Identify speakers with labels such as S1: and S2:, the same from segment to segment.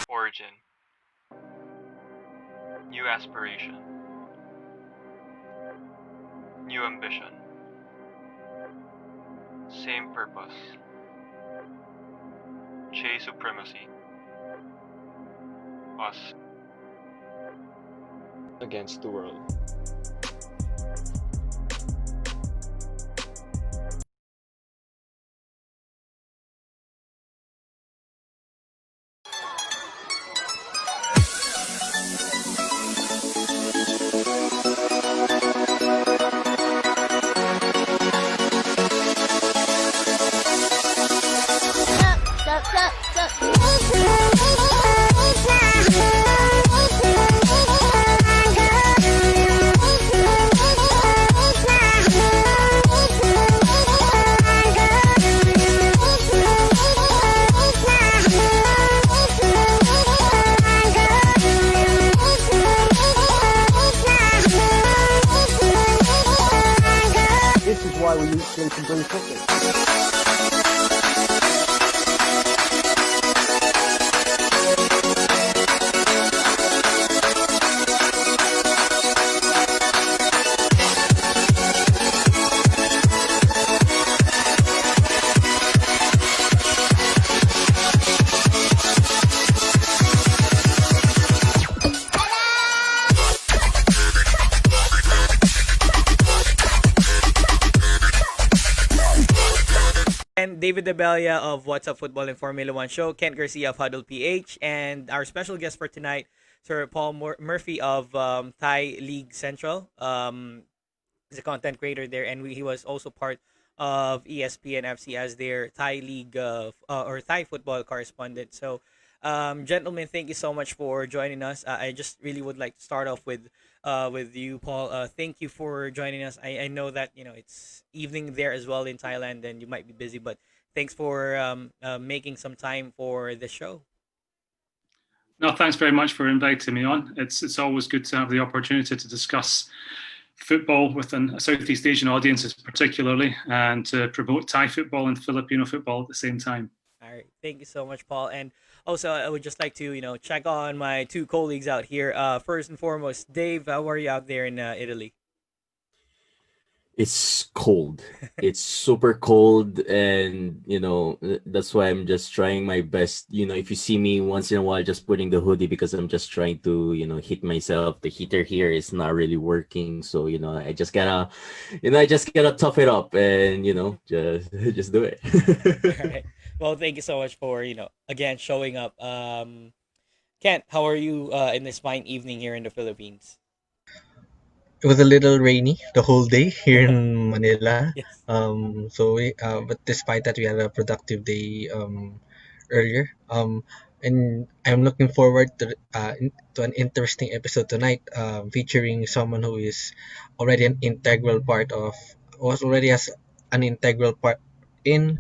S1: Origin. New aspiration. New ambition. Same purpose. Chase supremacy. Us.
S2: Against the world.
S3: This is why we play to bring cricket.
S4: And David Debelia of What's Up Football and Formula One Show, Kent Garcia of Huddle PH, and our special guest for tonight, Sir Paul Murphy of Thai League Central. He's a content creator there, and he was also part of ESPN FC as their Thai League or Thai football correspondent. So, gentlemen, thank you so much for joining us. I just really would like to start off with you, Paul. Thank you for joining us. I know that it's evening there as well in Thailand, and you might be busy, but thanks for making some time for the show.
S5: No, thanks very much for inviting me on. It's always good to have the opportunity to discuss football within a Southeast Asian audience, particularly, and to promote Thai football and Filipino football at the same time.
S4: All right, thank you so much, Paul. And also, I would just like to check on my two colleagues out here. First and foremost, Dave, how are you out there in Italy?
S6: It's cold. It's super cold, and that's why I'm just trying my best. If you see me once in a while, just putting the hoodie because I'm just trying to, hit myself. The heater here is not really working, so I just gotta tough it up and just do it.
S4: All right. Well, thank you so much for again showing up. Kent, how are you in this fine evening here in the Philippines?
S7: It was a little rainy the whole day here in Manila.
S4: Yes.
S7: But despite that, we had a productive day earlier. And I'm looking forward to an interesting episode tonight, featuring someone who is already an integral part of was already as an integral part in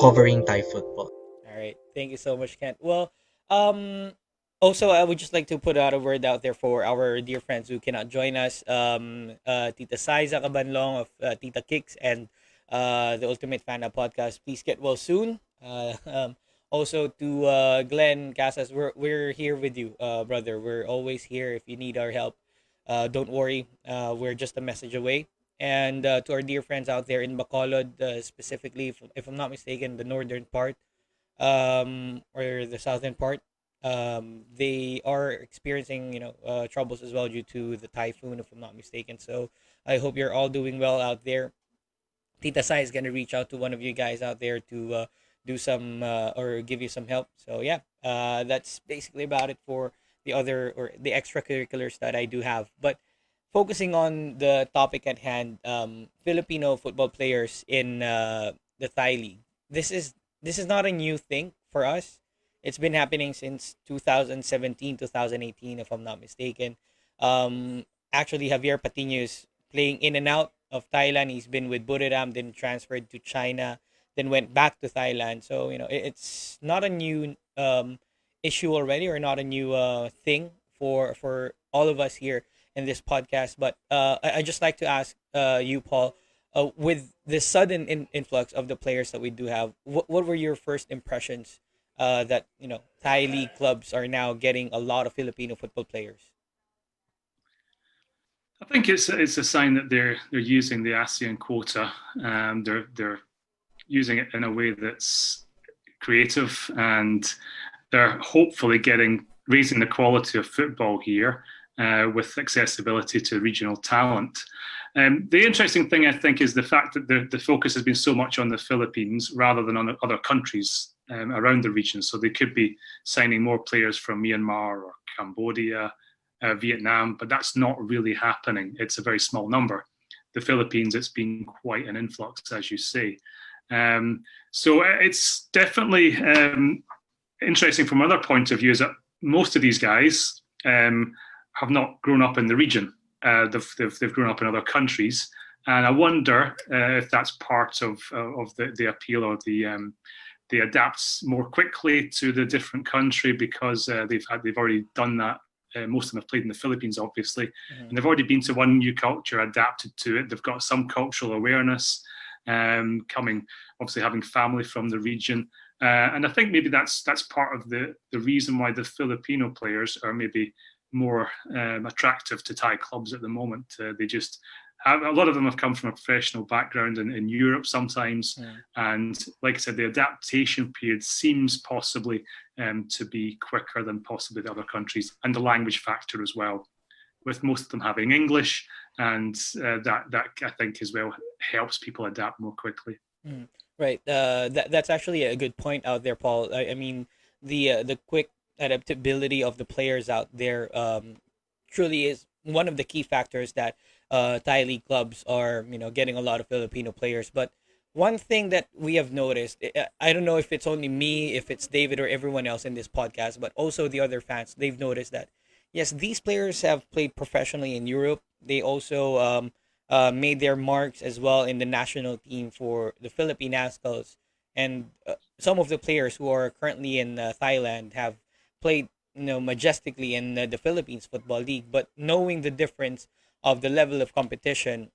S7: covering Thai football.
S4: All right. Thank you so much, Kent. Well, um, also, I would just like to put out a word out there for our dear friends who cannot join us. Tita Saiza Cabanlong of Tita Kicks and the Ultimate Fana podcast. Please get well soon. Also to Glenn Casas, we're here with you, brother. We're always here if you need our help. Don't worry, we're just a message away. And to our dear friends out there in Bacolod, specifically, if I'm not mistaken, the northern part or the southern part, they are experiencing troubles as well due to the typhoon, if I'm not mistaken. So I hope you're all doing well out there. Tita Sai is gonna reach out to one of you guys out there to do some or give you some help. So yeah, that's basically about it for the other or the extracurriculars that I do have. But focusing on the topic at hand, Filipino football players in the Thai league. This is not a new thing for us. It's been happening since 2017, 2018, if I'm not mistaken. Actually, Javier Patino is playing in and out of Thailand. He's been with Buriram, then transferred to China, then went back to Thailand. So it's not a new issue already, or not a new thing for all of us here in this podcast. But I just like to ask you, Paul, with the sudden influx of the players that we do have, what were your first impressions that Thai league clubs are now getting a lot of Filipino football players?
S5: I think it's a sign that they're using the ASEAN quota. They're using it in a way that's creative, and they're hopefully raising the quality of football here with accessibility to regional talent. The interesting thing, I think, is the fact that the focus has been so much on the Philippines rather than on other countries around the region. So they could be signing more players from Myanmar or Cambodia, Vietnam, but that's not really happening. It's a very small number. The Philippines, it's been quite an influx, as you say. So it's definitely interesting from another point of view is that most of these guys have not grown up in the region. They've grown up in other countries, and I wonder if that's part of the appeal, or they adapt more quickly to the different country because they've already done that. Most of them have played in the Philippines, obviously, and they've already been to one new culture, adapted to it. They've got some cultural awareness, coming, obviously having family from the region. And I think maybe that's part of the reason why the Filipino players are maybe more attractive to Thai clubs at the moment. They just have, a lot of them have come from a professional background in Europe sometimes. And like I said, the adaptation period seems possibly to be quicker than possibly the other countries, and the language factor as well, with most of them having English, and that I think as well helps people adapt more quickly.
S4: Right. That's actually a good point out there, Paul. I mean, the quick adaptability of the players out there truly is one of the key factors that Thai league clubs are getting a lot of Filipino players. But one thing that we have noticed, I don't know if it's only me, if it's David or everyone else in this podcast, but also the other fans, they've noticed that yes, these players have played professionally in Europe. They also made their marks as well in the national team for the Philippine Nationals. And some of the players who are currently in Thailand have played, majestically in the Philippines Football League. But knowing the difference of the level of competition,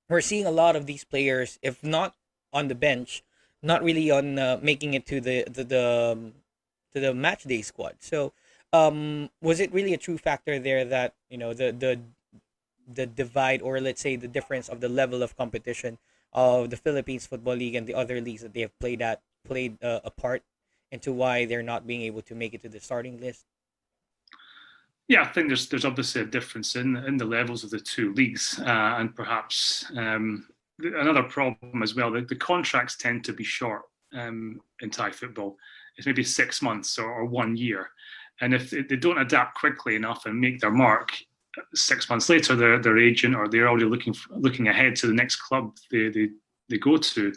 S4: we're seeing a lot of these players, if not on the bench, not really on making it to the match day squad. So, was it really a true factor there that the divide, or let's say the difference of the level of competition of the Philippines Football League and the other leagues that they have played a part into why they're not being able to make it to the starting list?
S5: Yeah, I think there's obviously a difference in the levels of the two leagues, and perhaps another problem as well. The contracts tend to be short in Thai football. It's maybe 6 months or 1 year, and if they don't adapt quickly enough and make their mark, 6 months later, their agent, or they're already looking ahead to the next club they go to.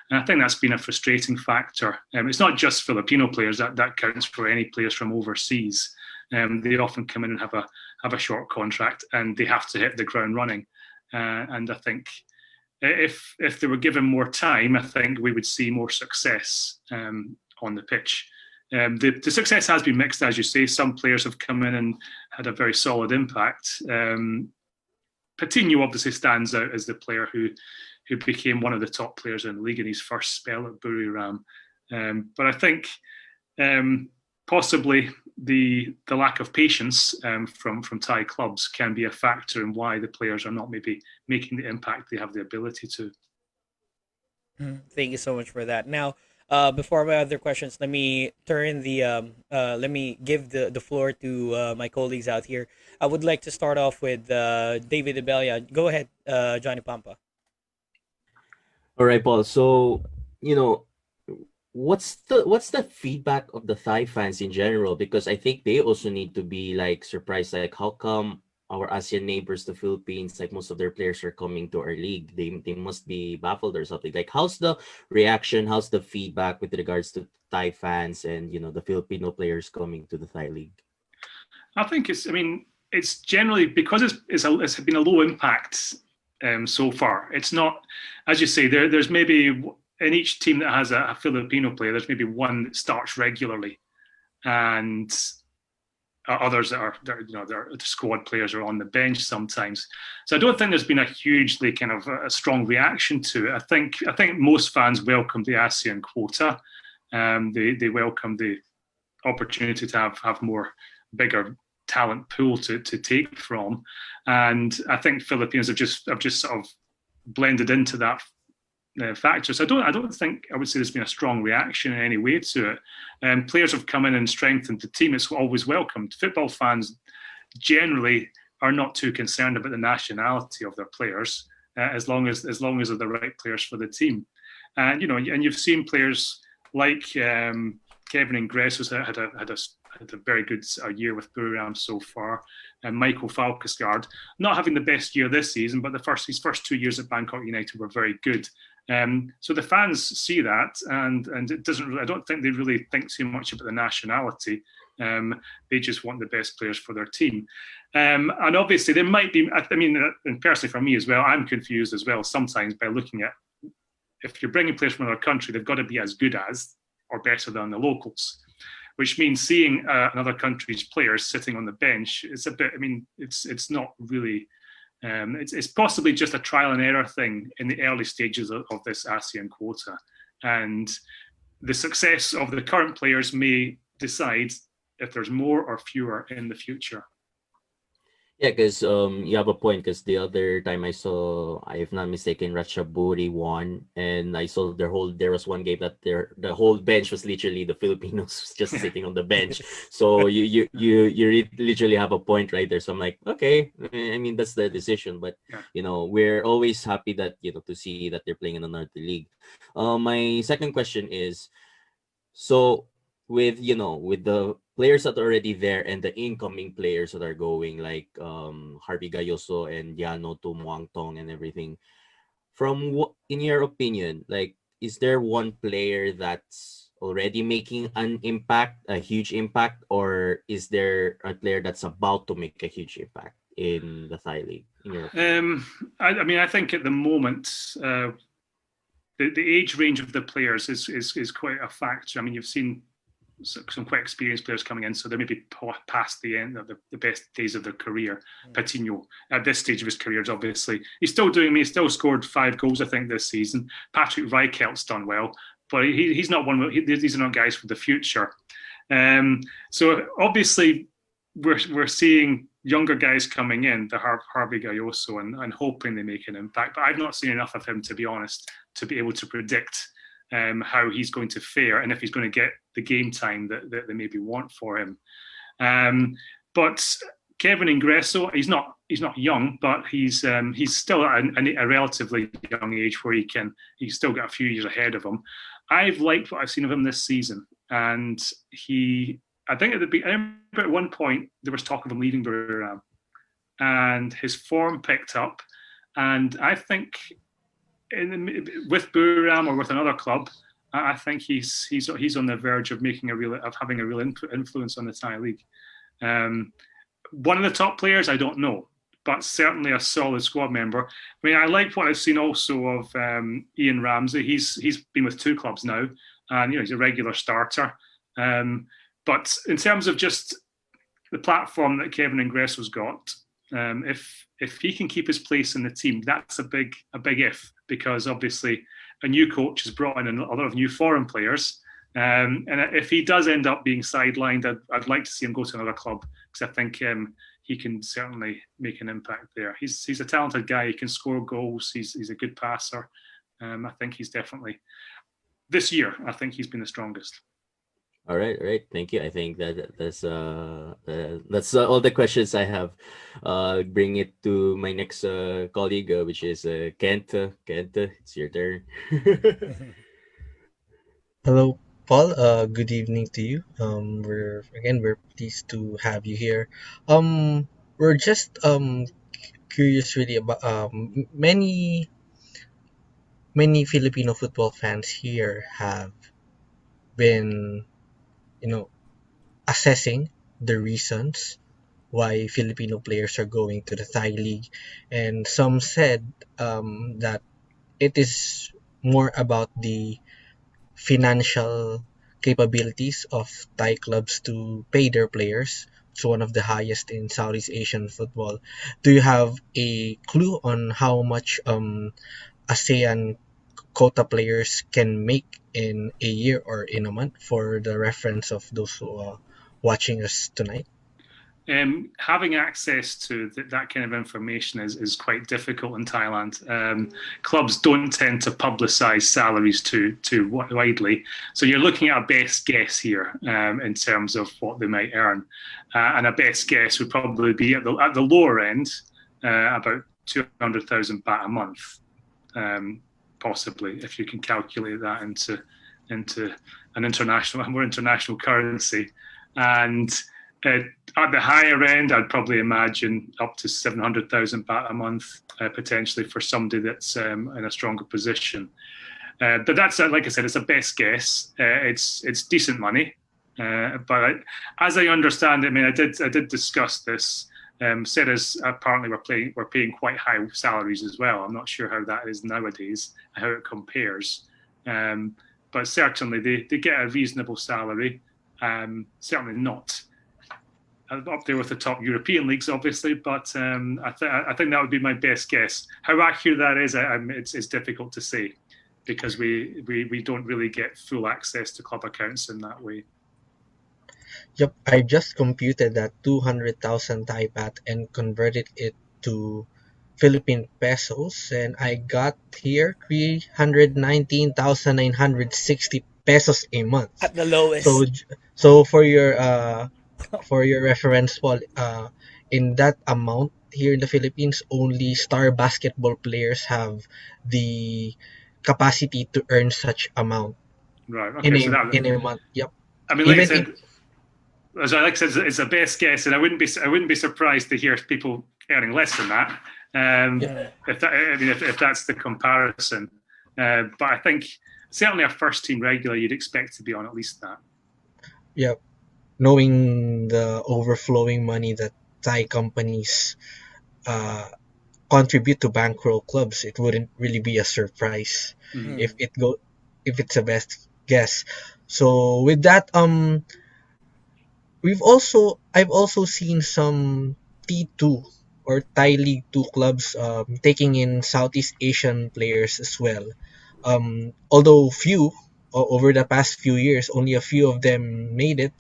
S5: And I think that's been a frustrating factor. It's not just Filipino players, that counts for any players from overseas. They often come in and have a short contract, and they have to hit the ground running. And I think if they were given more time, I think we would see more success on the pitch. The success has been mixed, as you say. Some players have come in and had a very solid impact. Patino obviously stands out as the player who became one of the top players in the league in his first spell at Buriram. But I think possibly the lack of patience from Thai clubs can be a factor in why the players are not maybe making the impact they have the ability to.
S4: Thank you so much for that. Now, before my other questions, let me let me give the floor to my colleagues out here. I would like to start off with David Abella. Go ahead, Johnny Pampa.
S6: All right, Paul. So, you know, what's the feedback of the Thai fans in general? Because I think they also need to be like surprised, like how come our ASEAN neighbors, the Philippines, like most of their players are coming to our league? They must be baffled or something. Like how's the reaction? How's the feedback with regards to Thai fans and the Filipino players coming to the Thai league?
S5: I think it's generally because it's been a low impact so far. It's not, as you say, there's maybe in each team that has a Filipino player, there's maybe one that starts regularly, and others that are squad players are on the bench sometimes. So I don't think there's been a hugely kind of a strong reaction to it. I think most fans welcome the ASEAN quota. They welcome the opportunity to have more bigger talent pool to take from, and I think Filipinos have just sort of blended into that factor. So I don't think I would say there's been a strong reaction in any way to it. Players have come in and strengthened the team. It's always welcomed. Football fans generally are not too concerned about the nationality of their players, as long as they're the right players for the team. And and you've seen players like Kevin Ingres had a very good year with Buriram so far, and Michael Falkesgaard not having the best year this season, but his first 2 years at Bangkok United were very good. So the fans see that, and it doesn't really, I don't think they really think too much about the nationality. They just want the best players for their team. And obviously there might be, and personally for me as well, I'm confused as well sometimes by looking at, if you're bringing players from another country, they've got to be as good as or better than the locals, which means seeing another country's players sitting on the bench, it's a bit, it's not really, it's possibly just a trial and error thing in the early stages of this ASEAN quota. And the success of the current players may decide if there's more or fewer in the future.
S6: Yeah, because you have a point. Because the other time I saw, if not mistaken, Ratchaburi won, and I saw there was one game that the whole bench was literally the Filipinos just sitting on the bench. So you literally have a point right there. So I'm like, okay, I mean that's the decision, but we're always happy that to see that they're playing in another league. My second question is, so with the players that are already there and the incoming players that are going, like Harvey Gayoso and Yano to Muangtong and everything, from what, in your opinion, like, is there one player that's already making a huge impact, or is there a player that's about to make a huge impact in the Thai league, in your opinion?
S5: I think at the moment, the age range of the players is quite a factor. You've seen some quite experienced players coming in, so they may be past the end of the best days of their career. Patino, at this stage of his career, is obviously, he's still scored 5 goals, I think, this season. Patrick Reichert's done well, but he's not one. These are not guys for the future. So obviously, we're seeing younger guys coming in, the Harvey Gayoso, and hoping they make an impact. But I've not seen enough of him, to be honest, to be able to predict how he's going to fare and if he's going to get the game time that they maybe want for him. But Kevin Ingresso, he's not young, but he's still at a relatively young age where he's still got a few years ahead of him. I've liked what I've seen of him this season, and I think at one point there was talk of him leaving Buriram, and his form picked up, and I think with Buriram or with another club, I think he's on the verge of having a real influence on the Thai league. One of the top players, I don't know, but certainly a solid squad member. I like what I've seen also of Ian Ramsey. He's been with 2 clubs now, and he's a regular starter. But in terms of just the platform that Kevin Ingresso's got, if he can keep his place in the team, that's a big if, because obviously a new coach has brought in a lot of new foreign players. And if he does end up being sidelined, I'd like to see him go to another club, because I think he can certainly make an impact there. He's a talented guy. He can score goals. He's a good passer. I think he's definitely, this year, I think he's been the strongest.
S6: All right. Thank you. I think that's all the questions I have. Bring it to my next colleague, which is Kent. Kent, it's your turn.
S7: Hello, Paul. Good evening to you. We're pleased to have you here. We're just curious really about many Filipino football fans here have been, assessing the reasons why Filipino players are going to the Thai league, and some said that it is more about the financial capabilities of Thai clubs to pay their players. It's one of the highest in Southeast Asian football. Do you have a clue on how much ASEAN quota players can make in a year or in a month for the reference of those who are watching us tonight?
S5: Having access to that kind of information is quite difficult in Thailand. Clubs don't tend to publicise salaries too widely, so you're looking at a best guess here in terms of what they might earn, and a best guess would probably be at the lower end, about 200,000 baht a month, possibly, if you can calculate that into an more international currency, and at the higher end, I'd probably imagine up to 700,000 baht a month, potentially for somebody that's in a stronger position. But that's, like I said, it's a best guess. It's decent money, but as I understand it, I mean, I did discuss this. Ceres apparently we're paying quite high salaries as well. I'm not sure how that is nowadays, how it compares, but certainly they get a reasonable salary. Certainly not up there with the top European leagues, obviously, but I think that would be my best guess. How accurate that is, it's difficult to say, because we don't really get full access to club accounts in that way.
S7: Yep, I just computed that 200,000 Thai baht and converted it to Philippine pesos, and I got here 319,960 pesos a month.
S4: At the lowest.
S7: So for your reference, Paul, in that amount here in the Philippines, only star basketball players have the capacity to earn such amount
S5: Right. Okay.
S7: in a month. Yep.
S5: I mean, like
S7: Even
S5: I said, it's a best guess, and I wouldn't be surprised to hear people earning less than that. If that's the comparison, but I think certainly a first team regular, you'd expect to be on at least that.
S7: Yep. Knowing the overflowing money that Thai companies contribute to bankroll clubs, it wouldn't really be a surprise if it's a best guess. So with that, I've also seen some T2 or Thai League 2 clubs taking in Southeast Asian players as well. Although few over the past few years, only a few of them made it.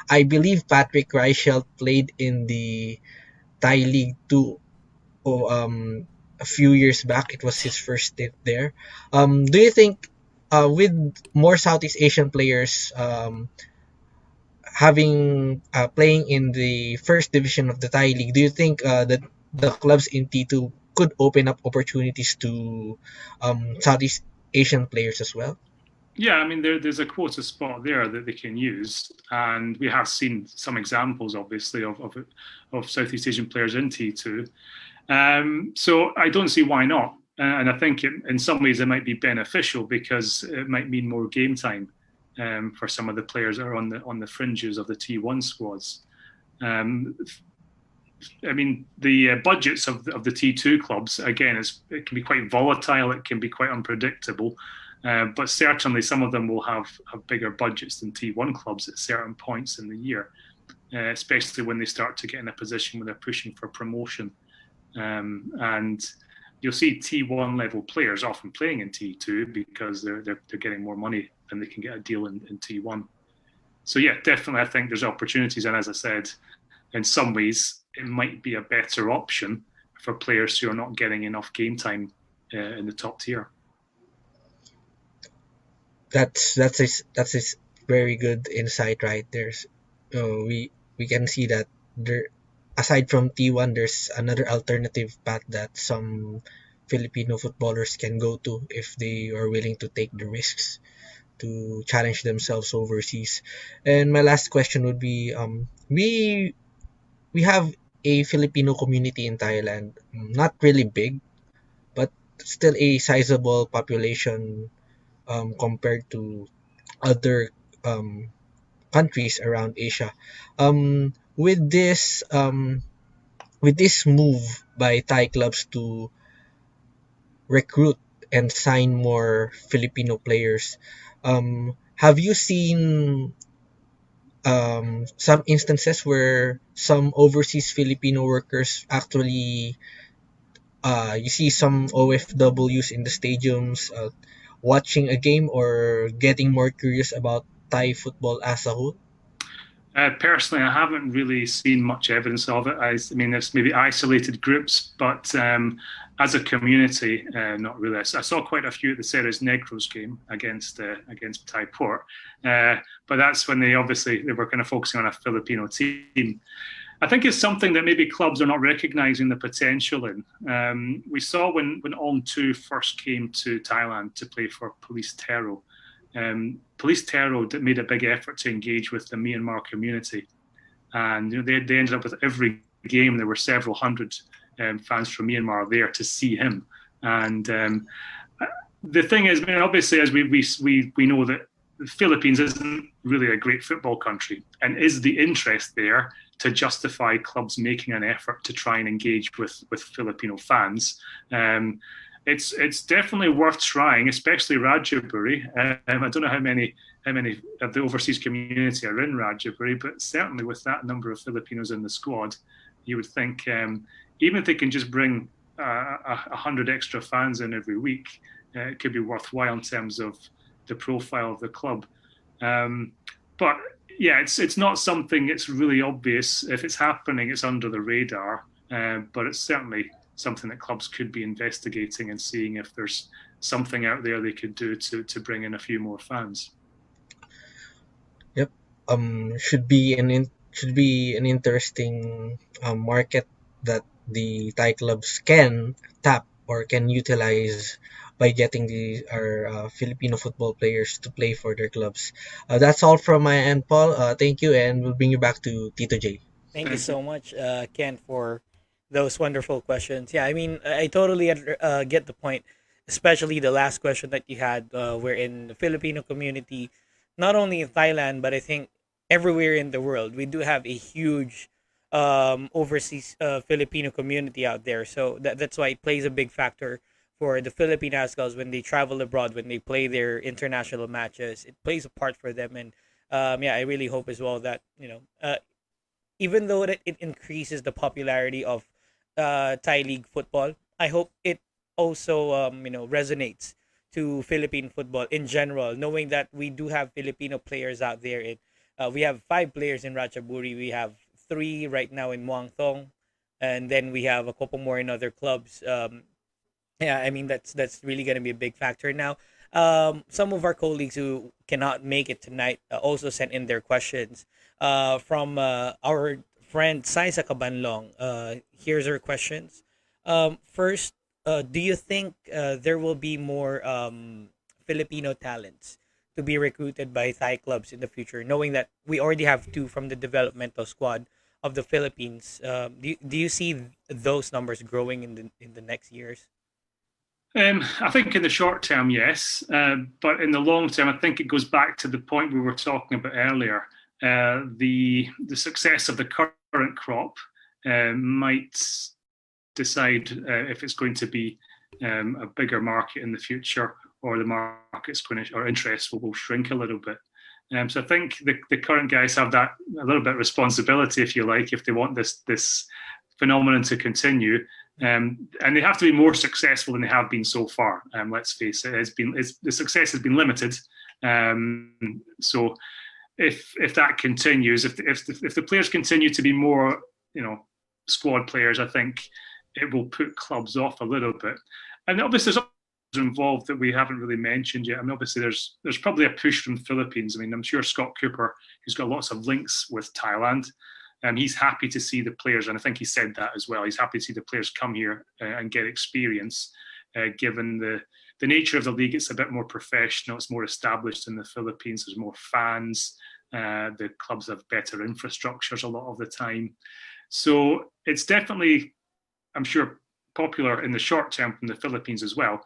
S7: I believe Patrick Reichelt played in the Thai League 2 a few years back. It was his first stint there. Do you think with more Southeast Asian players having playing in the first division of the Thai League, do you think that the clubs in T2 could open up opportunities to Southeast Asian players as well?
S5: Yeah, I mean, there's a quota spot there that they can use, and we have seen some examples, obviously, of Southeast Asian players in T2. So I don't see why not, and I think in some ways it might be beneficial, because it might mean more game time for some of the players that are on the fringes of the T1 squads. I mean, the budgets of the T2 clubs, again, it can be quite volatile. It can be quite unpredictable. But certainly some of them will have bigger budgets than T1 clubs at certain points in the year, especially when they start to get in a position where they're pushing for promotion. And you'll see T1 level players often playing in T2 because they're getting more money than they can get a deal in T1. So yeah, definitely I think there's opportunities. And as I said, in some ways, it might be a better option for players who are not getting enough game time in the top tier.
S7: That's a very good insight, right? We can see that there, aside from T1, there's another alternative path that some Filipino footballers can go to if they are willing to take the risks to challenge themselves overseas. And my last question would be, we have a Filipino community in Thailand, not really big, but still a sizable population compared to other countries around Asia. With this move by Thai clubs to recruit and sign more Filipino players, have you seen some instances where some overseas Filipino workers actually you see some OFWs in the stadiums watching a game or getting more curious about Thai football as a whole?
S5: Personally, I haven't really seen much evidence of it. I mean, there's maybe isolated groups, but as a community, not really. I saw quite a few at the Ceres Negros game against Thai Port, but that's when they were kind of focusing on a Filipino team. I think it's something that maybe clubs are not recognizing the potential in. We saw when On 2 first came to Thailand to play for Police Tero. Police Tero made a big effort to engage with the Myanmar community, and they ended up with every game there were several hundred fans from Myanmar there to see him. And the thing is, I mean, obviously, as we know that the Philippines isn't really a great football country, and is the interest there to justify clubs making an effort to try and engage with Filipino fans? It's definitely worth trying, especially Ratchaburi. I don't know how many of the overseas community are in Ratchaburi, but certainly with that number of Filipinos in the squad, you would think even if they can just bring 100 extra fans in every week, it could be worthwhile in terms of the profile of the club. But yeah, it's not something that's really obvious. If it's happening, it's under the radar. But it's certainly something that clubs could be investigating and seeing if there's something out there they could do to bring in a few more fans.
S7: Yep. Should be an interesting market that the Thai clubs can tap or can utilize by getting our Filipino football players to play for their clubs. That's all from my end, Paul. Thank you, and we'll bring you back to Tito J.
S4: Thank you so much, Ken, for those wonderful questions. Yeah, I mean, I totally get the point, especially the last question that you had, wherein the Filipino community, not only in Thailand, but I think everywhere in the world, we do have a huge overseas Filipino community out there. So that's why it plays a big factor for the Philippine Ascals when they travel abroad, when they play their international matches. It plays a part for them. And yeah, I really hope as well that, even though that it increases the popularity of Thai league football, I hope it also resonates to Philippine football in general, knowing that we do have Filipino players out there. We have 5 players in Ratchaburi. We have 3 right now in Muang Thong, and then we have a couple more in other clubs. Yeah, I mean that's really gonna be a big factor now. Some of our colleagues who cannot make it tonight also sent in their questions. From our friend Saisa Kabanlong. Here's her questions. First, do you think there will be more Filipino talents to be recruited by Thai clubs in the future, knowing that we already have 2 from the developmental squad of the Philippines? Do you see those numbers growing in the next years?
S5: I think in the short term, yes, but in the long term, I think it goes back to the point we were talking about earlier. The success of the current crop might decide if it's going to be a bigger market in the future, or the market's going to, or interest will shrink a little bit. So I think the current guys have that a little bit of responsibility, if you like, if they want this phenomenon to continue. And they have to be more successful than they have been so far. Let's face it, the success has been limited. So if that continues, if the players continue to be more, squad players, I think it will put clubs off a little bit. And obviously, there's others involved that we haven't really mentioned yet. I mean, obviously, there's probably a push from the Philippines. I mean, I'm sure Scott Cooper, who's got lots of links with Thailand, he's happy to see the players, and I think he said that as well. He's happy to see the players come here and get experience, given the nature of the league. It's a bit more professional, it's more established in the Philippines, there's more fans, the clubs have better infrastructures a lot of the time. So it's definitely, I'm sure, popular in the short term from the Philippines as well,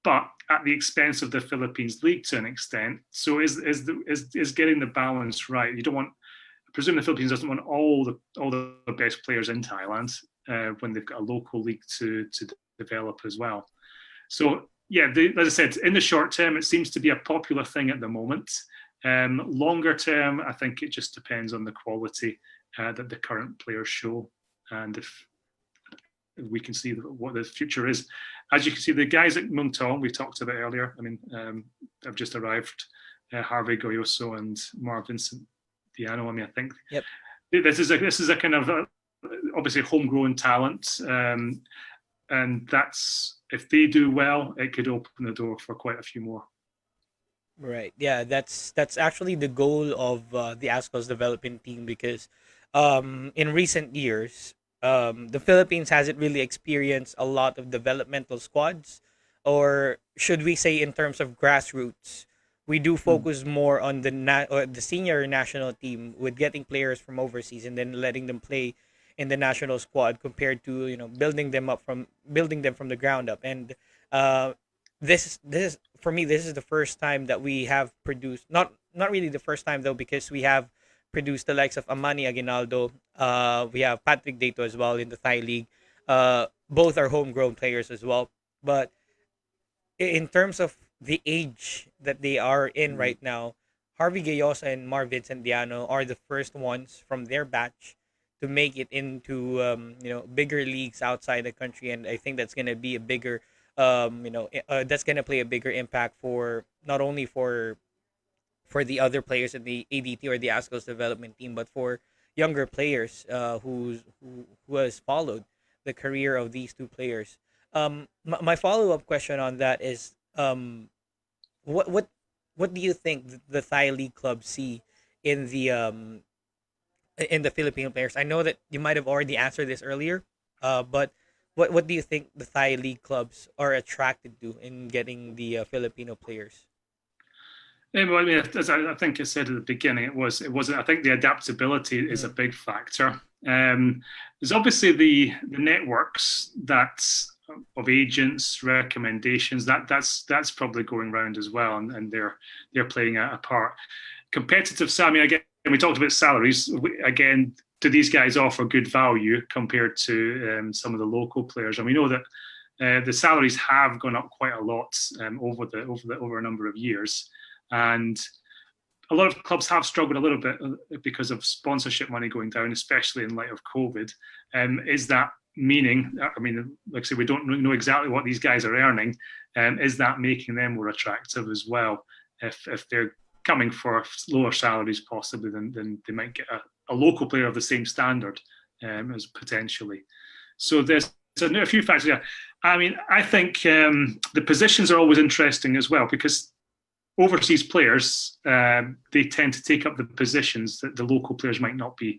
S5: but at the expense of the Philippines league to an extent. So is getting the balance right. You don't want, I presume the Philippines doesn't want all the best players in Thailand when they've got a local league to develop as well. So yeah, as I said, in the short term, it seems to be a popular thing at the moment. Longer term, I think it just depends on the quality that the current players show, and we can see what the future is. As you can see, the guys at Muntong we talked about earlier. I mean, have just arrived. Harvey Goyoso and Mar Vincent Diano. I mean, I think this is a kind of obviously homegrown talent, and that's, if they do well, it could open the door for quite a few more.
S4: Right. Yeah, that's actually the goal of the ASCO's development team, because in recent years, the Philippines hasn't really experienced a lot of developmental squads, or should we say, in terms of grassroots, we do focus more on or the senior national team, with getting players from overseas and then letting them play in the national squad, compared to building them from the ground up. And uh, this is for me, this is the first time that we have produced, not really the first time though, because we have produced the likes of Amani Aguinaldo. We have Patrick Dato as well in the Thai league. Both are homegrown players as well. But in terms of the age that they are in right now, Harvey Gayosa and Mar Vincent Diano are the first ones from their batch to make it into bigger leagues outside the country, and I think that's gonna be a bigger that's gonna play a bigger impact, for not only for the other players in the ADT or the ASCO's development team, but for younger players who has followed the career of these two players. My follow up question on that is, what what what do you think the Thai league clubs see in the Filipino players? I know that you might have already answered this earlier, but what do you think the Thai league clubs are attracted to in getting the Filipino players?
S5: Yeah, well, I mean, as I think I said at the beginning, it was. I think the adaptability is a big factor. There's obviously the networks that of agents, recommendations. That's probably going round as well, and they're playing a part. Competitive, Sammy. Again, we talked about salaries. Again, do these guys offer good value compared to some of the local players? And we know that the salaries have gone up quite a lot over a number of years. And a lot of clubs have struggled a little bit because of sponsorship money going down, especially in light of COVID. Is that meaning, I mean, like I say, we don't know exactly what these guys are earning. Is that making them more attractive as well? If they're coming for lower salaries possibly than they might get a local player of the same standard as potentially. So there's a few factors. Yeah, I mean, I think the positions are always interesting as well, because overseas players, they tend to take up the positions that the local players might not be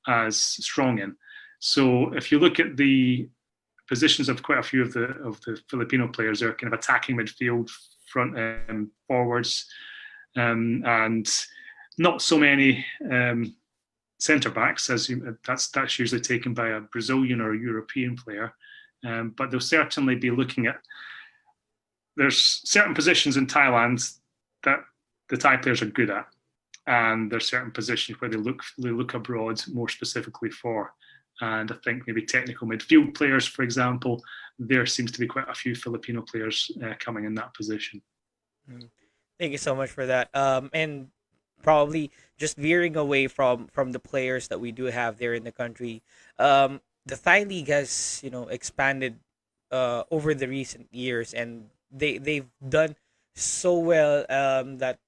S5: as strong in. So if you look at the positions of quite a few of the Filipino players, they're kind of attacking midfield, front forwards, and not so many centre backs. That's usually taken by a Brazilian or a European player, but they'll certainly be looking at. There's certain positions in Thailand that the Thai players are good at, and there's certain positions where they look abroad more specifically for. And I think maybe technical midfield players, for example, there seems to be quite a few Filipino players coming in that position.
S4: Thank you so much for that. And probably just veering away from the players that we do have there in the country. The Thai league has expanded over the recent years, and they've done so well that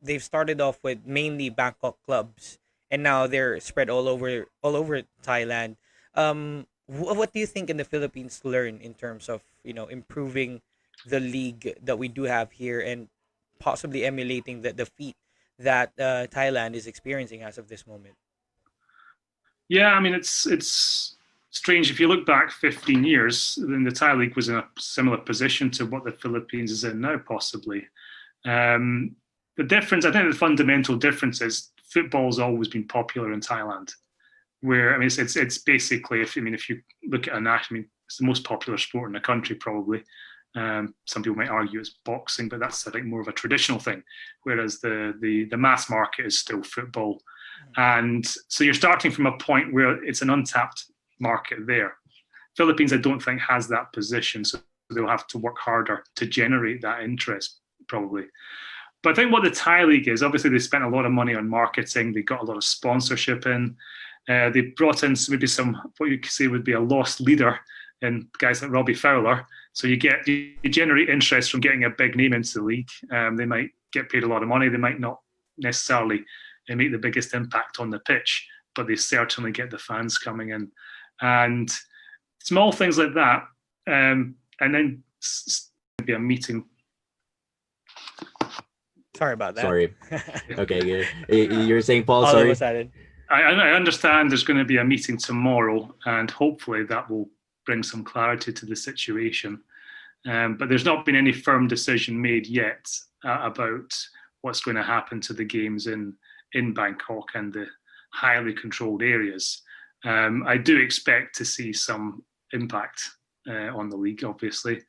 S4: they've started off with mainly Bangkok clubs, and now they're spread all over Thailand. What do you think in the Philippines learn in terms of improving the league that we do have here, and possibly emulating the feat that Thailand is experiencing as of this moment?
S5: Yeah, I mean, it's strange. If you look back 15 years, then the Thai league was in a similar position to what the Philippines is in now, possibly. The difference, I think the fundamental difference is football's always been popular in Thailand. Where, I mean, it's basically, if you look at it's the most popular sport in the country, probably. Some people might argue it's boxing, but that's, I think, more of a traditional thing. Whereas the mass market is still football. And so you're starting from a point where it's an untapped market there. Philippines, I don't think, has that position, so they'll have to work harder to generate that interest, probably. But I think what the Thai league is, obviously they spent a lot of money on marketing, they got a lot of sponsorship in, they brought in maybe some, what you could say would be a lost leader in guys like Robbie Fowler. So you generate interest from getting a big name into the league. They might get paid a lot of money. They might not necessarily make the biggest impact on the pitch, but they certainly get the fans coming in, and small things like that. And then be a meeting.
S4: Sorry about that.
S6: Sorry. Okay, good. You're saying, Paul,
S4: All
S6: sorry?
S4: of a sudden.
S5: I understand there's going to be a meeting tomorrow, and hopefully that will bring some clarity to the situation. But there's not been any firm decision made yet about what's going to happen to the games in Bangkok and the highly controlled areas. I do expect to see some impact on the league, obviously.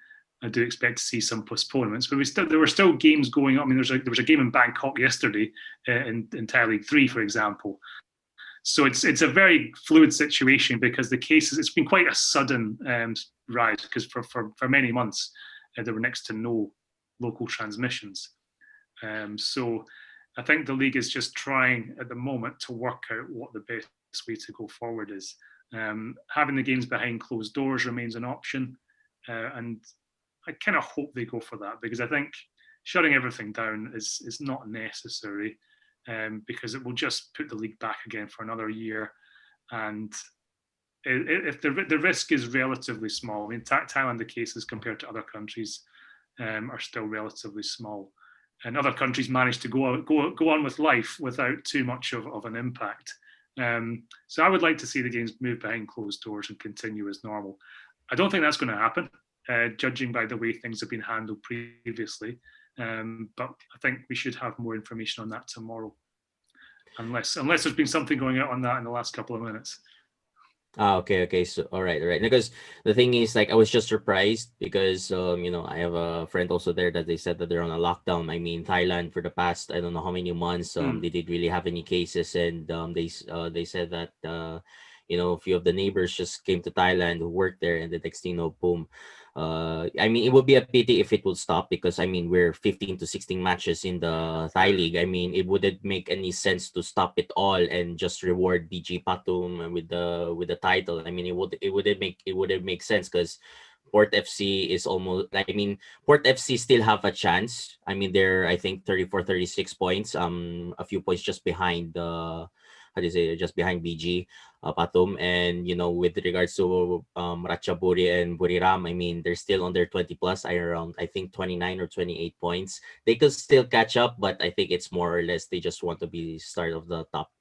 S5: I do expect to see some postponements, but there were still games going on. I mean, there was a game in Bangkok yesterday in Thai League 3, for example. So it's a very fluid situation because the cases, it's been quite a sudden rise because for many months there were next to no local transmissions. So I think the league is just trying at the moment to work out what the best way to go forward is. Having the games behind closed doors remains an option, and I kind of hope they go for that because I think shutting everything down is not necessary. Because it will just put the league back again for another year, and if the risk is relatively small. I mean, Thailand, the cases compared to other countries are still relatively small, and other countries manage to go on with life without too much of an impact. So I would like to see the games move behind closed doors and continue as normal. I don't think that's going to happen, judging by the way things have been handled previously. But I think we should have more information on that tomorrow, unless there's been something going out on that in the last couple of minutes.
S6: Okay. So all right. Because the thing is, like, I was just surprised because I have a friend also there that they said that they're on a lockdown. I mean, Thailand for the past I don't know how many months they didn't really have any cases, and they said that a few of the neighbors just came to Thailand who worked there, and the next thing, boom. I mean, it would be a pity if it would stop because I mean we're 15 to 16 matches in the Thai league. I mean, it wouldn't make any sense to stop it all and just reward BG Patum with the title. I mean, it wouldn't make sense because Port FC is almost. I mean, Port FC still have a chance. I mean, they're I think 34, 36 points. A few points just behind the. How do you say? Just behind BG. Patum, and with regards to Ratchaburi and Buriram, I mean they're still on their 20 plus, around I think 29 or 28 points. They could still catch up, but I think it's more or less they just want to be start of the top,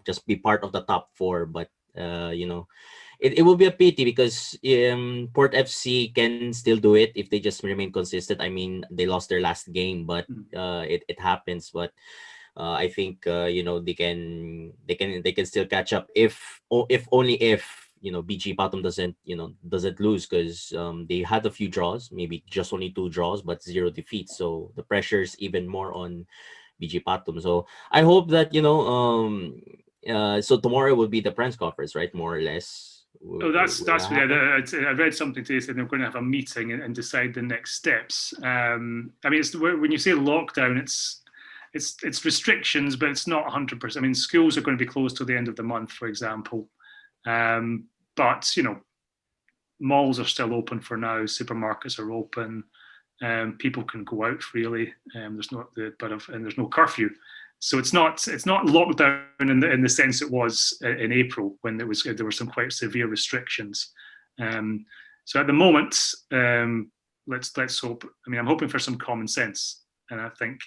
S6: just be part of the top four. But it will be a pity because Port FC can still do it if they just remain consistent. I mean they lost their last game, but it happens. But I think they can still catch up if only if BG Bottom doesn't lose because they had a few draws, maybe just only 2 draws but 0 defeats, so the pressure is even more on BG Bottom. So I hope that so tomorrow will be the press conference, right? More or less.
S5: I read something today saying they're going to have a meeting and decide the next steps. I mean, when you say lockdown, it's restrictions, but it's not 100%. I mean, schools are going to be closed till the end of the month, for example. But malls are still open for now. Supermarkets are open. People can go out freely. There's no curfew, so it's not lockdown in the sense it was in April when there were some quite severe restrictions. So at the moment, let's hope. I mean, I'm hoping for some common sense. And I think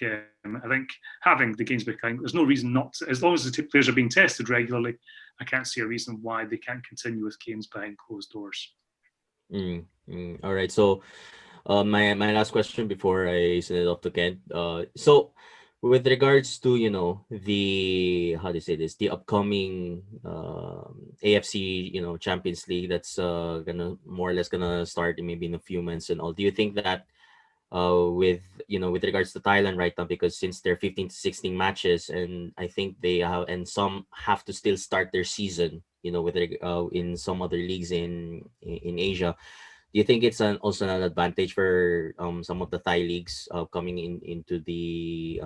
S5: having the games behind, there's no reason not to, as long as the players are being tested regularly. I can't see a reason why they can't continue with games behind closed doors.
S6: All right. So, my last question before I send it off to Kent. So, with regards to the how do you say this, the upcoming AFC Champions League that's gonna more or less gonna start maybe in a few months and all. Do you think that with regards to Thailand right now, because since they're 15 to 16 matches and I think they have, and some have to still start their season in some other leagues in Asia, do you think it's also an advantage for some of the Thai leagues coming into the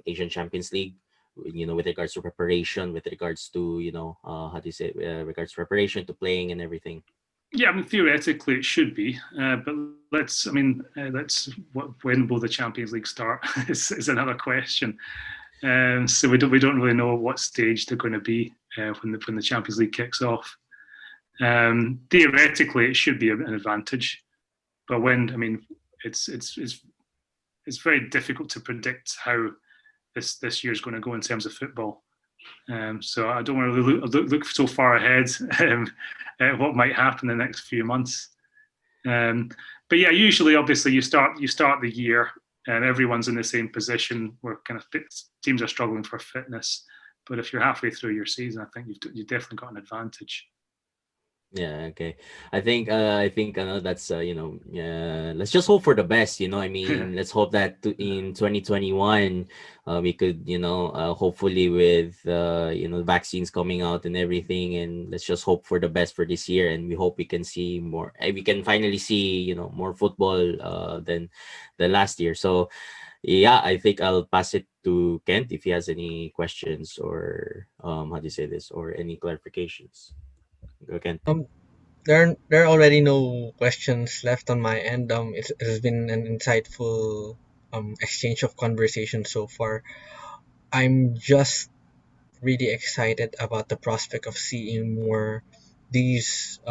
S6: Asian Champions League, with regards to preparation, with regards to how do you say regards to preparation to playing and everything?
S5: Yeah, I mean, theoretically it should be, but when will the Champions League start? is another question. So we don't really know what stage they're going to be when the Champions League kicks off. Theoretically, it should be an advantage, but it's very difficult to predict how this year is going to go in terms of football. So I don't want to look so far ahead at what might happen in the next few months. But yeah, usually, obviously, you start the year and everyone's in the same position where kind of teams are struggling for fitness. But if you're halfway through your season, I think you've definitely got an advantage.
S6: Yeah, okay. I think that's let's just hope for the best, I mean, let's hope that in 2021 we could, hopefully with vaccines coming out and everything, and let's just hope for the best for this year, and we hope we can see more, we can finally see, more football than the last year. So yeah, I think I'll pass it to Kent if he has any questions or how do you say this, or any clarifications. Go, Kent.
S7: Um, there are already no questions left on my end. It has been an insightful exchange of conversation so far. I'm just really excited about the prospect of seeing more these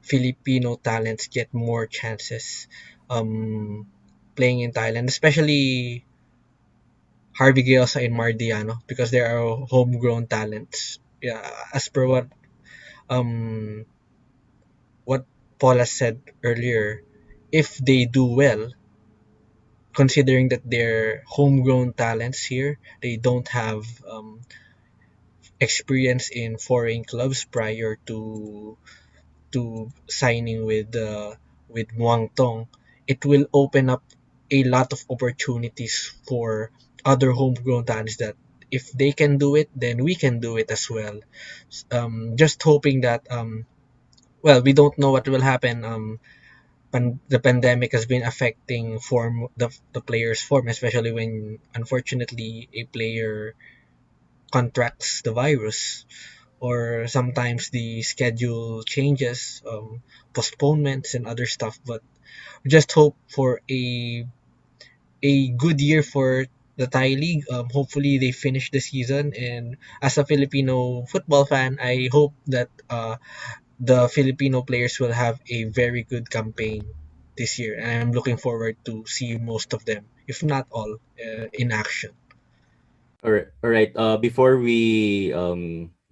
S7: Filipino talents get more chances playing in Thailand, especially Harvey Galesa and Mardiano, because they are homegrown talents. Yeah, as per um what Paul has said earlier, if they do well, considering that they're homegrown talents here, they don't have experience in foreign clubs prior to signing with Muang Thong, it will open up a lot of opportunities for other homegrown talents that if they can do it, then we can do it as well. Just hoping that well, we don't know what will happen. The pandemic has been affecting the player's form, especially when unfortunately a player contracts the virus, or sometimes the schedule changes, postponements and other stuff. But we just hope for a good year for the Thai league. Hopefully they finish the season, and as a Filipino football fan, I hope that the Filipino players will have a very good campaign this year, and I'm looking forward to see most of them, if not all, in action.
S6: All right. Before we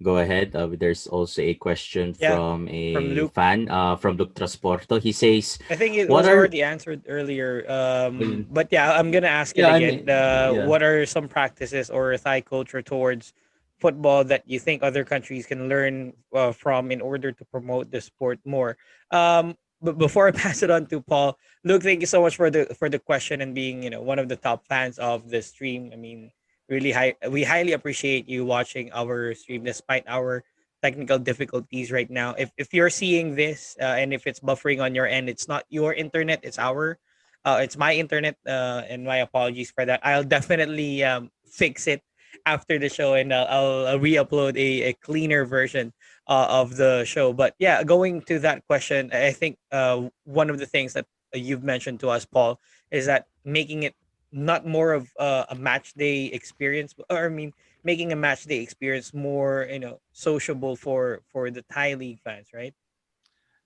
S6: go ahead, there's also a question
S4: Yeah,
S6: from
S4: from
S6: a
S4: Luke.
S6: fan, from Luke Transporto. He says,
S4: I think it
S6: "What
S4: was
S6: are?"
S4: already answered earlier.
S6: Well,
S4: But yeah, I'm gonna ask it
S6: yeah, I
S4: again.
S6: mean, yeah.
S4: What are some practices or Thai culture towards football that you think other countries can learn from in order to promote the sport more? But before I pass it on to Paul, Luke, thank you so much for the question and being one of the top fans of the stream. I mean, we highly appreciate you watching our stream despite our technical difficulties right now. If you're seeing this and if it's buffering on your end, it's not your internet, it's my internet. And my apologies for that. I'll definitely fix it after the show, and I'll re-upload a cleaner version of the show. But yeah, going to that question, I think one of the things that you've mentioned to us, Paul, is that making it not more of a match day experience, or I mean making a match day experience more sociable for the Thai league fans, right?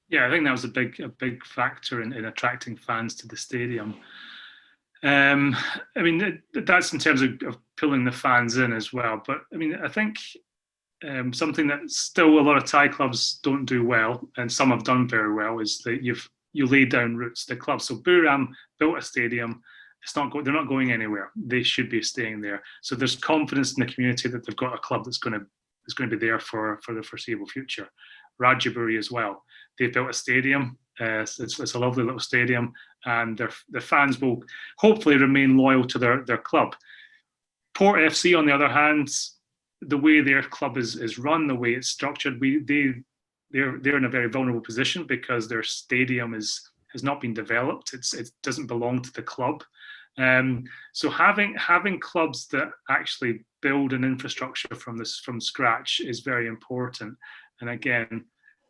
S5: Yeah, I think that was a big factor in attracting fans to the stadium. Um, I mean, that's in terms of pulling the fans in as well. But I mean, I think something that still a lot of Thai clubs don't do well, and some have done very well, is that you lay down roots. The club. So Buram built a stadium. They're not going anywhere. They should be staying there. So there's confidence in the community that they've got a club that's going to be there for the foreseeable future. Rajaburi as well. They've built a stadium. It's a lovely little stadium, and their fans will hopefully remain loyal to their club. Port FC, on the other hand, the way their club is run, the way it's structured, they're in a very vulnerable position because their stadium has not been developed. It doesn't belong to the club. So having clubs that actually build an infrastructure from scratch is very important. And again,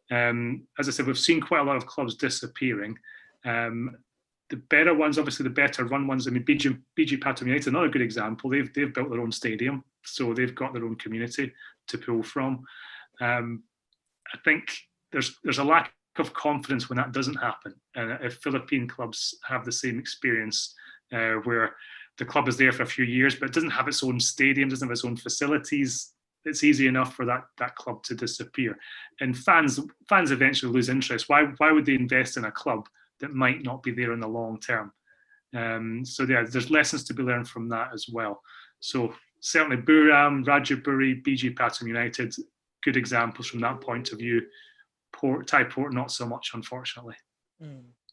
S5: As I said, we've seen quite a lot of clubs disappearing. The better ones, obviously, the better run ones. I mean, BG Pattern United, another good example. They've built their own stadium, so they've got their own community to pull from. I think there's a lack of confidence when that doesn't happen. And if Philippine clubs have the same experience, where the club is there for a few years, but it doesn't have its own stadium, doesn't have its own facilities, it's easy enough for that club to disappear. And fans eventually lose interest. Why would they invest in a club that might not be there in the long term? So yeah, there's lessons to be learned from that as well. So certainly Buram, Rajaburi, BG Pattern United, good examples from that point of view. Thai Port, not so much, unfortunately.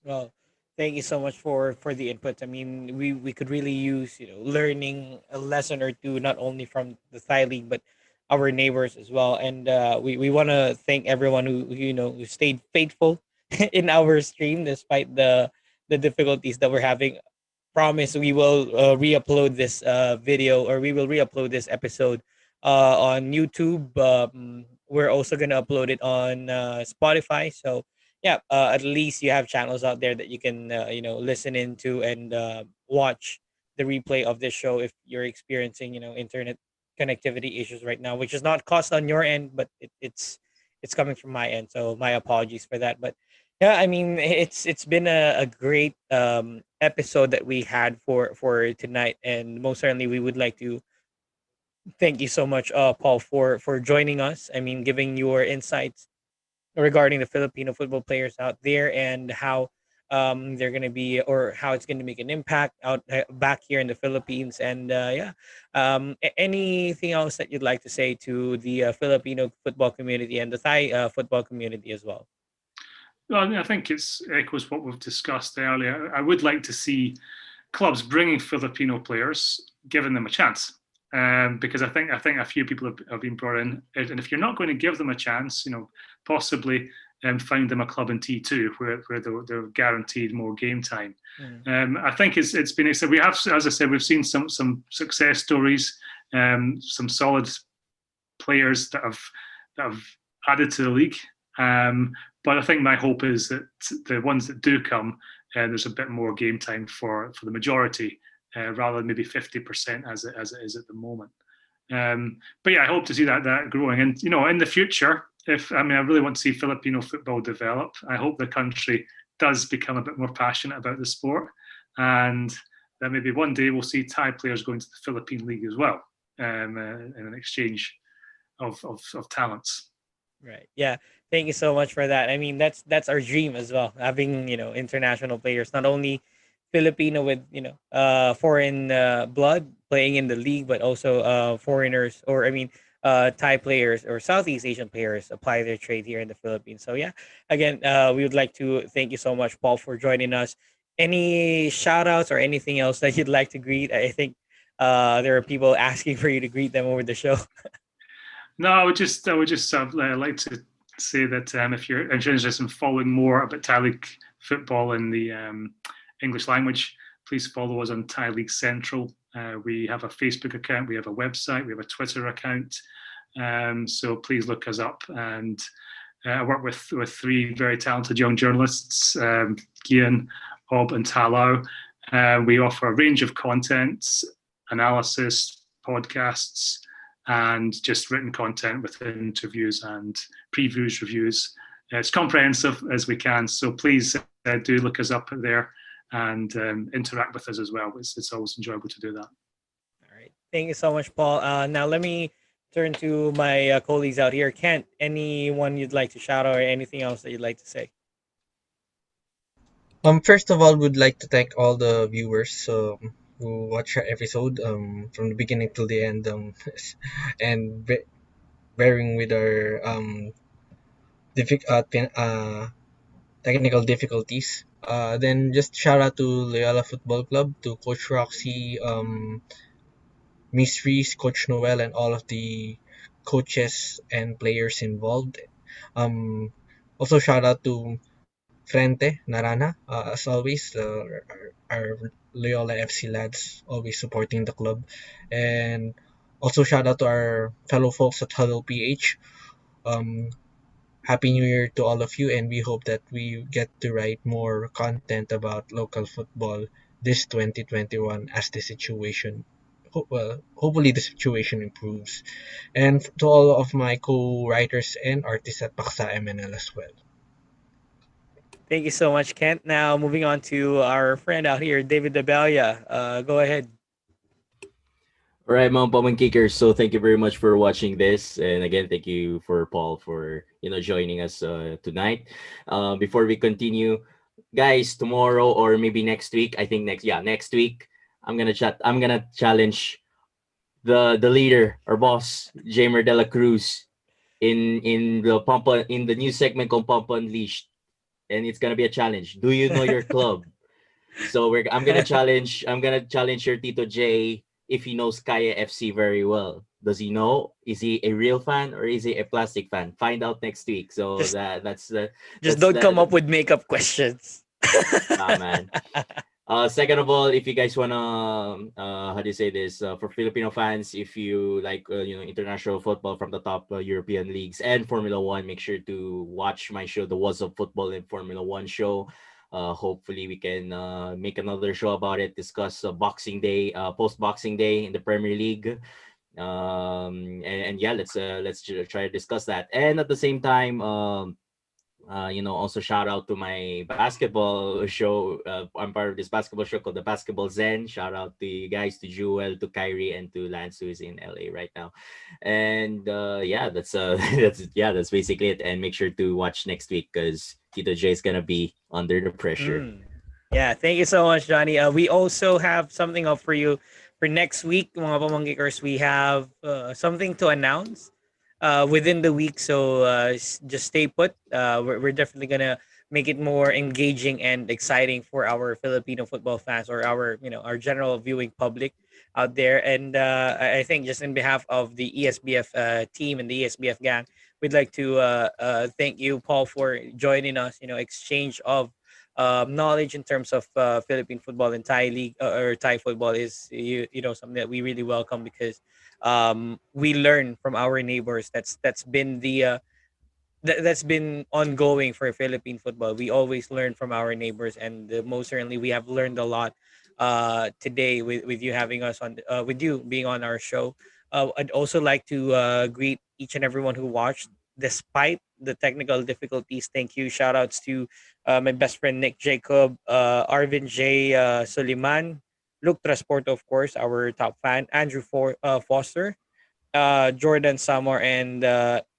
S4: Well, thank you so much for the input. I mean, we could really use learning a lesson or two, not only from the Thai league but our neighbors as well. And we want to thank everyone who stayed faithful in our stream despite the difficulties that we're having. Promise we will re-upload this video, or we will re-upload this episode on YouTube. We're also gonna upload it on Spotify. So yeah, at least you have channels out there that you can listen into and watch the replay of this show if you're experiencing internet connectivity issues right now, which is not cost on your end, but it's coming from my end. So my apologies for that. But yeah, I mean, it's been a great episode that we had for tonight, and most certainly we would like to thank you so much, Paul, for joining us. I mean, giving your insights regarding the Filipino football players out there and how they're going to be, or how it's going to make an impact out back here in the Philippines. And yeah, anything else that you'd like to say to the Filipino football community and the Thai football community as well?
S5: Well, I think it's echoes what we've discussed earlier. I would like to see clubs bringing Filipino players, giving them a chance, because I think a few people have been brought in, and if you're not going to give them a chance, possibly find them a club in T2 where they're guaranteed more game time. I think it's been. So we have, as I said, we've seen some success stories, some solid players that have added to the league. But I think my hope is that the ones that do come, there's a bit more game time for the majority, rather than maybe 50% as it is at the moment. But yeah, I hope to see that growing. And in the future, I really want to see Filipino football develop. I hope the country does become a bit more passionate about the sport, and that maybe one day we'll see Thai players going to the Philippine League as well, in an exchange of talents.
S4: Right. Yeah. Thank you so much for that. I mean, that's our dream as well. Having international players, not only Filipino with foreign blood playing in the league, but also foreigners, or I mean, Thai players or Southeast Asian players apply their trade here in the Philippines. So yeah, again, we would like to thank you so much, Paul, for joining us. Any shout outs or anything else that you'd like to greet? I think there are people asking for you to greet them over the show.
S5: No, I would just like to say that if you're interested in following more about Thai League football in the English language, please follow us on Thai League Central. We have a Facebook account, we have a website, we have a Twitter account. So please look us up. And I work with three very talented young journalists, Gian, Ob, and Talau. We offer a range of contents, analysis, podcasts, and just written content with interviews and previews, reviews. It's comprehensive as we can, so please do look us up there and interact with us as well. It's always enjoyable to do that.
S4: All right. Thank you so much, Paul. Now let me turn to my colleagues out here. Kent, anyone you'd like to shout out or anything else that you'd like to say?
S7: First of all, would like to thank all the viewers who watch our episode from the beginning till the end, and bearing with our technical difficulties. Then just shout out to Loyola Football Club, to Coach Roxy, Miss Reese, Coach Noel, and all of the coaches and players involved. Also shout out to Frente Narana, as always, our Loyola FC lads always supporting the club. And also shout out to our fellow folks at Huddle PH, um, Happy New Year to all of you, and we hope that we get to write more content about local football this 2021 as the situation, hopefully the situation improves. And to all of my co-writers and artists at Paksa MNL as well.
S4: Thank you so much, Kent. Now moving on to our friend out here, David Debelia. Go ahead.
S6: All right, mga Paman Kickers. So thank you very much for watching this, and again, thank you for Paul for joining us tonight. Before we continue, guys, tomorrow or maybe next week, I think next week, I'm gonna challenge the leader or boss, Jamer De La Cruz, in the new segment called Pump Unleashed, and it's gonna be a challenge. Do you know your club? So I'm gonna challenge your Tito J if he knows Kaya FC very well. Does he know? Is he a real fan or is he a plastic fan? Find out next week. So
S4: just just
S6: that's
S4: don't come
S6: that.
S4: up with makeup questions.
S6: Nah, man. Second of all, if you guys wanna, how do you say this? For Filipino fans, if you like, international football from the top European leagues and Formula One, make sure to watch my show, the Was of Football in Formula One show. Hopefully, we can make another show about it. Discuss Boxing Day, post Boxing Day in the Premier League. And yeah, let's try to discuss that. And at the same time, also shout out to my basketball show. I'm part of this basketball show called the Basketball Zen. Shout out to you guys, to Jewel, to Kyrie, and to Lance, who is in LA right now. And yeah, that's that's basically it. And make sure to watch next week because Tito J is gonna be under the pressure.
S4: Yeah, thank you so much, Johnny. We also have something up for you for next week, mga pamanggikers. We have something to announce within the week, so just stay put. We're definitely gonna make it more engaging and exciting for our Filipino football fans or our general viewing public out there. And I think just in behalf of the ESBF team and the ESBF gang, we'd like to thank you, Paul, for joining us. Exchange of knowledge in terms of Philippine football and Thai league or Thai football is something that we really welcome because we learn from our neighbors. That's been that's been ongoing for Philippine football. We always learn from our neighbors, and most certainly we have learned a lot today with you having us on with you being on our show. I'd also like to greet each and everyone who watched despite the technical difficulties. Thank you. Shout outs to my best friend Nick Jacob, Arvin J. Suleiman, Luke Transporto, of course, our top fan, Andrew Foster, Jordan Samor, and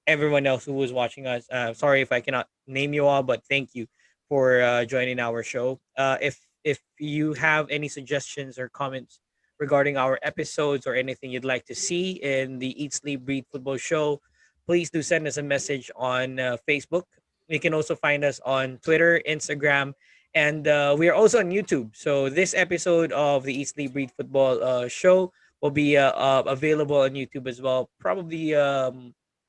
S4: everyone else who was watching us. Sorry if I cannot name you all, but thank you for joining our show. If you have any suggestions or comments regarding our episodes or anything you'd like to see in the Eat Sleep Breathe Football Show, please do send us a message on Facebook. You can also find us on Twitter, Instagram, and we are also on YouTube. So this episode of the Eat Sleep Breathe Football Show will be available on YouTube as well, probably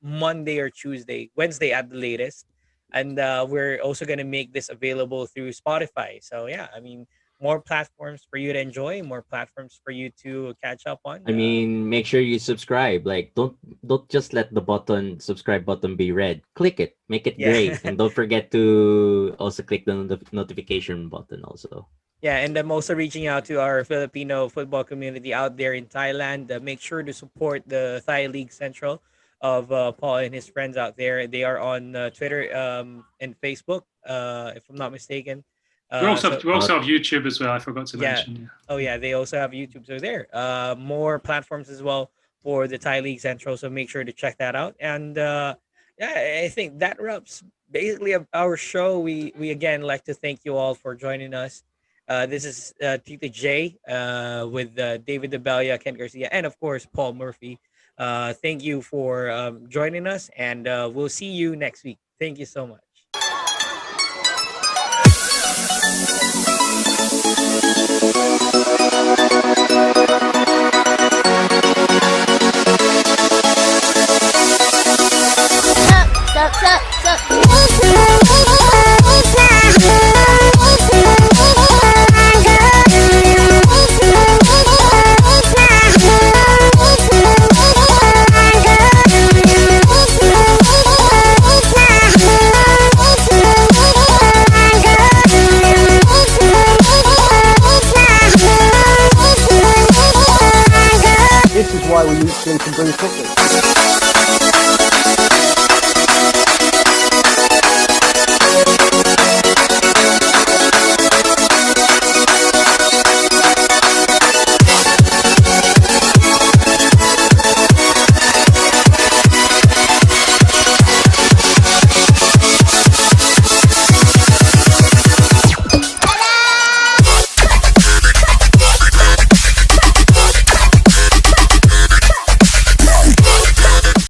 S4: Monday or Tuesday, Wednesday at the latest. And we're also going to make this available through Spotify. So, yeah, I mean, more platforms for you to enjoy, more platforms for you to catch up on.
S6: I mean, make sure you subscribe. Like, don't just let the subscribe button be red. Click it, make it
S4: Yeah.
S6: gray, and don't forget to also click the notification button also.
S4: Yeah, and I'm also reaching out to our Filipino football community out there in Thailand. Make sure to support the Thai League Central of Paul and his friends out there. They are on Twitter and Facebook, if I'm not mistaken. So
S5: We also have YouTube as well. I forgot to
S4: yeah,
S5: mention. Yeah.
S4: oh yeah, they also have YouTube. So there, more platforms as well for the Thai League Central. So make sure to check that out. And yeah, I think that wraps basically up our show. We again like to thank you all for joining us. This is Tita J with David Debelia, Ken Garcia, and of course Paul Murphy. Thank you for joining us, and we'll see you next week. Thank you so much.
S2: Sup, sup, sup, sup.